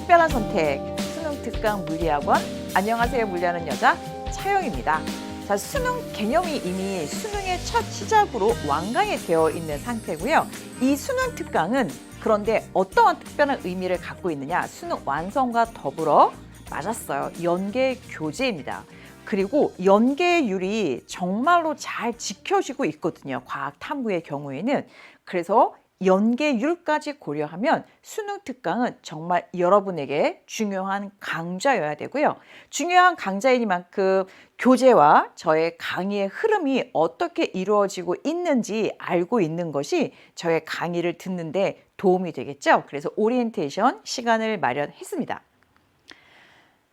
특별한 선택, 수능 특강 물리학원. 안녕하세요, 물리하는 여자 차영입니다. 자, 수능 개념이 이미 수능의 첫 시작으로 완강이 되어 있는 상태고요. 이 수능 특강은 그런데 어떠한 특별한 의미를 갖고 있느냐? 수능 완성과 더불어 맞았어요. 연계 교재입니다. 그리고 연계율이 정말로 잘 지켜지고 있거든요. 과학 탐구의 경우에는. 그래서 연계율까지 고려하면 수능 특강은 정말 여러분에게 중요한 강좌여야 되고요. 중요한 강좌이니만큼 교재와 저의 강의의 흐름이 어떻게 이루어지고 있는지 알고 있는 것이 저의 강의를 듣는데 도움이 되겠죠. 그래서 오리엔테이션 시간을 마련했습니다.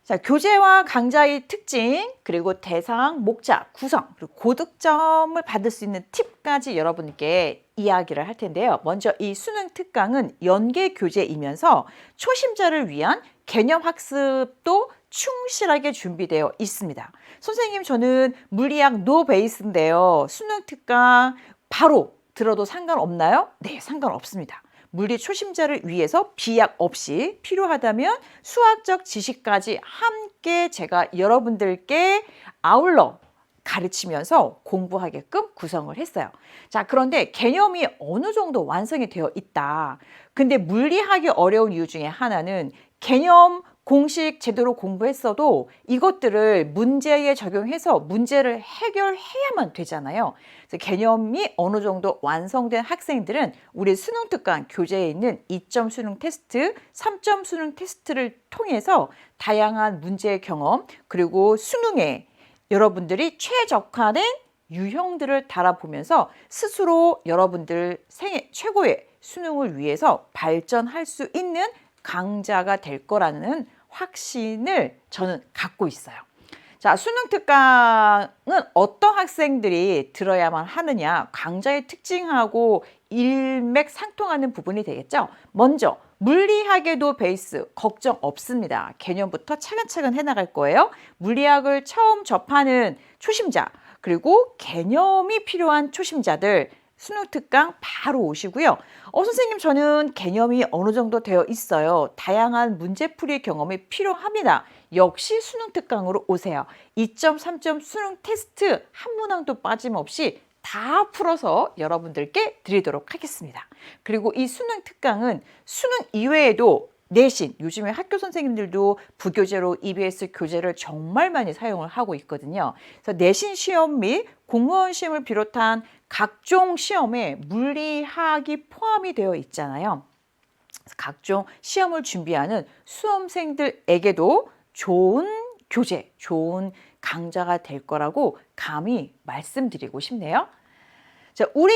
자, 교재와 강좌의 특징, 그리고 대상, 목차, 구성, 그리고 고득점을 받을 수 있는 팁까지 여러분께 이야기를 할 텐데요. 먼저 이 수능 특강은 연계 교재이면서 초심자를 위한 개념 학습도 충실하게 준비되어 있습니다. 선생님, 저는 물리학 노 베이스인데요. 수능 특강 바로 들어도 상관없나요? 네, 상관없습니다. 물리 초심자를 위해서 비약 없이 필요하다면 수학적 지식까지 함께 제가 여러분들께 아울러 가르치면서 공부하게끔 구성을 했어요. 자, 그런데 개념이 어느 정도 완성이 되어 있다. 근데 물리하기 어려운 이유 중에 하나는 개념 공식 제대로 공부했어도 이것들을 문제에 적용해서 문제를 해결해야만 되잖아요. 그래서 개념이 어느 정도 완성된 학생들은 우리 수능 특강 교재에 있는 2점 수능 테스트, 3점 수능 테스트를 통해서 다양한 문제 경험, 그리고 수능에 여러분들이 최적화된 유형들을 달아보면서 스스로 여러분들 생애 최고의 수능을 위해서 발전할 수 있는 강자가 될 거라는 확신을 저는 갖고 있어요. 자, 수능 특강은 어떤 학생들이 들어야만 하느냐, 강좌의 특징하고 일맥상통하는 부분이 되겠죠. 먼저 물리학에도 베이스 걱정 없습니다. 개념부터 차근차근 해나갈 거예요. 물리학을 처음 접하는 초심자, 그리고 개념이 필요한 초심자들 수능 특강 바로 오시고요. 선생님, 저는 개념이 어느 정도 되어 있어요. 다양한 문제풀이 경험이 필요합니다. 역시 수능 특강으로 오세요. 2점, 3점 수능 테스트 한 문항도 빠짐없이 다 풀어서 여러분들께 드리도록 하겠습니다. 그리고 이 수능 특강은 수능 이외에도 내신, 요즘에 학교 선생님들도 부교재로 EBS 교재를 정말 많이 사용을 하고 있거든요. 그래서 내신 시험 및 공무원 시험을 비롯한 각종 시험에 물리학이 포함이 되어 있잖아요. 각종 시험을 준비하는 수험생들에게도 좋은 교재, 좋은 강좌가 될 거라고 감히 말씀드리고 싶네요. 자, 우리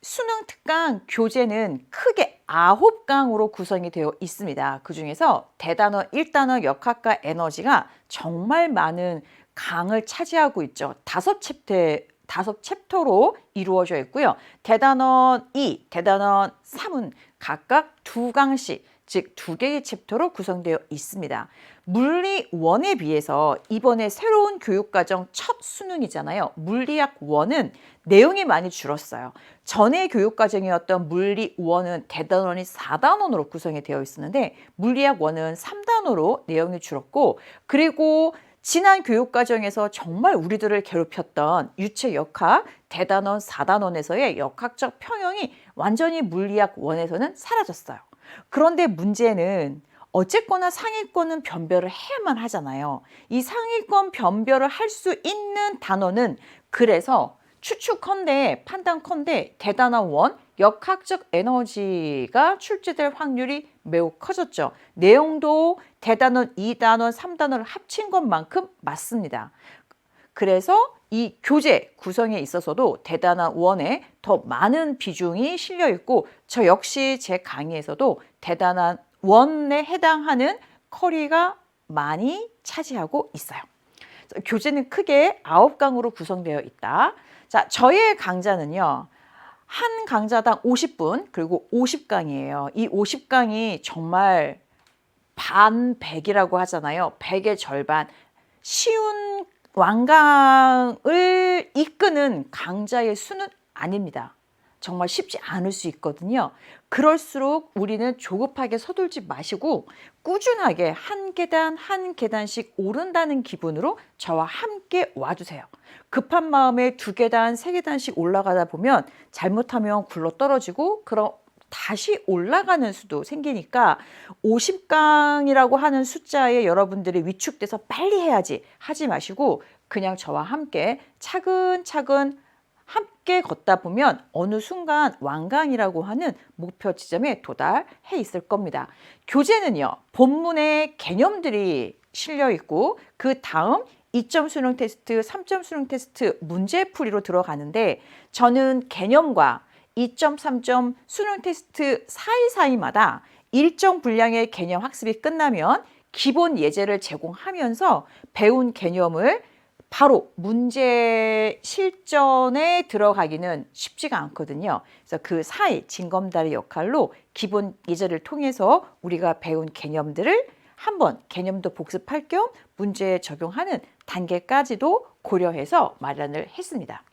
수능 특강 교재는 크게 9강으로 구성이 되어 있습니다. 그중에서 대단원, 1단원, 역학과 에너지가 정말 많은 강을 차지하고 있죠. 5챕터로 이루어져 있고요. 대단원 2, 대단원 3은 각각 2강씩, 즉 2개의 챕터로 구성되어 있습니다. 물리 1에 비해서 이번에 새로운 교육과정 첫 수능이잖아요. 물리학 1은 내용이 많이 줄었어요. 전에 교육과정이었던 물리 1은 대단원이 4단원으로 구성이 되어 있었는데 물리학 1은 3단원으로 내용이 줄었고, 그리고 지난 교육과정에서 정말 우리들을 괴롭혔던 유체 역학 대단원 4단원에서의 역학적 평형이 완전히 물리학 1에서는 사라졌어요. 그런데 문제는 어쨌거나 상위권은 변별을 해야만 하잖아요. 이 상위권 변별을 할 수 있는 단원은 그래서 추측컨대, 판단컨대 대단원 1 역학적 에너지가 출제될 확률이 매우 커졌죠. 내용도 대단원 2단원, 3단원을 합친 것만큼 맞습니다. 그래서 이 교재 구성에 있어서도 대단원 1에 더 많은 비중이 실려 있고, 저 역시 제 강의에서도 대단원 1에 해당하는 커리가 많이 차지하고 있어요. 교재는 크게 9강으로 구성되어 있다. 자, 저의 강좌는요. 한 강좌당 50분, 그리고 50강이에요. 이 50강이 정말 반 100이라고 하잖아요. 100의 절반. 쉬운 완강을 이끄는 강좌의 수는 아닙니다. 정말 쉽지 않을 수 있거든요. 그럴수록 우리는 조급하게 서둘지 마시고 꾸준하게 한 계단 한 계단씩 오른다는 기분으로 저와 함께 와주세요. 급한 마음에 2계단, 3계단씩 올라가다 보면 잘못하면 굴러 떨어지고 그럼 다시 올라가는 수도 생기니까 50강이라고 하는 숫자에 여러분들이 위축돼서 빨리 해야지 하지 마시고 그냥 저와 함께 차근차근 함께 걷다 보면 어느 순간 완강이라고 하는 목표 지점에 도달해 있을 겁니다. 교재는요, 본문에 개념들이 실려 있고 그 다음 2점 수능 테스트, 3점 수능 테스트 문제풀이로 들어가는데 저는 개념과 2점, 3점 수능 테스트 사이사이마다 일정 분량의 개념 학습이 끝나면 기본 예제를 제공하면서 배운 개념을 바로 문제 실전에 들어가기는 쉽지가 않거든요. 그래서 그 사이 징검다리 역할로 기본 예제를 통해서 우리가 배운 개념들을 한번 개념도 복습할 겸 문제에 적용하는 단계까지도 고려해서 마련을 했습니다.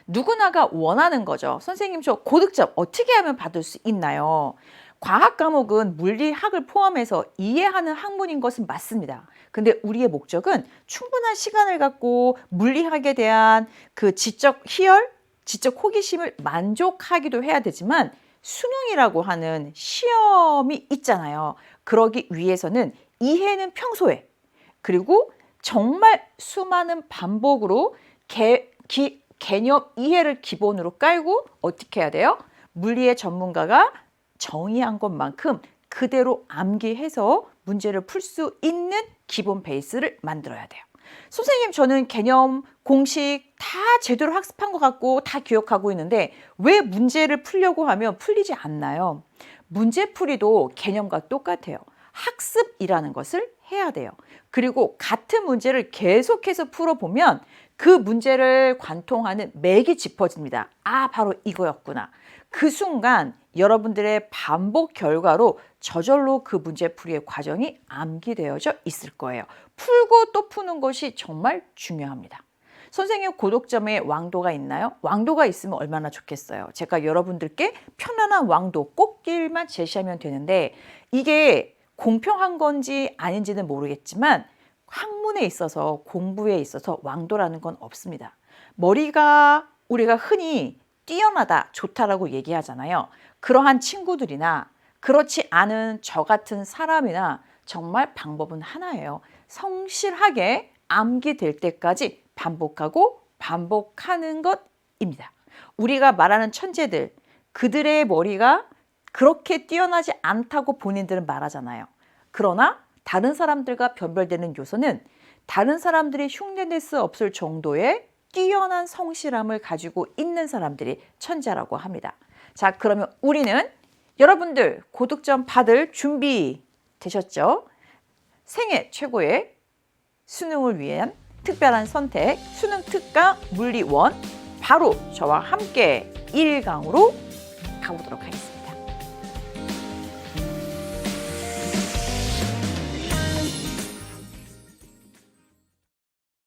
누구나가 원하는 거죠. 선생님, 저 고득점 어떻게 하면 받을 수 있나요? 과학 과목은 물리학을 포함해서 이해하는 학문인 것은 맞습니다. 근데 우리의 목적은 충분한 시간을 갖고 물리학에 대한 그 지적 희열, 지적 호기심을 만족하기도 해야 되지만 수능이라고 하는 시험이 있잖아요. 그러기 위해서는 이해는 평소에 그리고 정말 수많은 반복으로 개념 이해를 기본으로 깔고 어떻게 해야 돼요? 물리의 전문가가 정의한 것만큼 그대로 암기해서 문제를 풀 수 있는 기본 베이스를 만들어야 돼요. 선생님, 저는 개념, 공식 다 제대로 학습한 것 같고 다 기억하고 있는데 왜 문제를 풀려고 하면 풀리지 않나요? 문제풀이도 개념과 똑같아요. 학습이라는 것을 해야 돼요. 그리고 같은 문제를 계속해서 풀어보면 그 문제를 관통하는 맥이 짚어집니다. 아, 바로 이거였구나. 그 순간 여러분들의 반복 결과로 저절로 그 문제풀이의 과정이 암기되어져 있을 거예요. 풀고 또 푸는 것이 정말 중요합니다. 선생님, 고득점에 왕도가 있나요? 왕도가 있으면 얼마나 좋겠어요. 제가 여러분들께 편안한 왕도, 꽃길만 제시하면 되는데 이게 공평한 건지 아닌지는 모르겠지만 학문에 있어서 공부에 있어서 왕도라는 건 없습니다. 머리가 우리가 흔히 뛰어나다, 좋다라고 얘기하잖아요. 그러한 친구들이나 그렇지 않은 저 같은 사람이나 정말 방법은 하나예요. 성실하게 암기될 때까지 반복하고 반복하는 것입니다. 우리가 말하는 천재들, 그들의 머리가 그렇게 뛰어나지 않다고 본인들은 말하잖아요. 그러나 다른 사람들과 변별되는 요소는 다른 사람들이 흉내낼 수 없을 정도의 뛰어난 성실함을 가지고 있는 사람들이 천재라고 합니다. 자, 그러면 우리는 여러분들 고득점 받을 준비 되셨죠? 생애 최고의 수능을 위한 특별한 선택, 수능 특강 물리 1 바로 저와 함께 1강으로 가보도록 하겠습니다.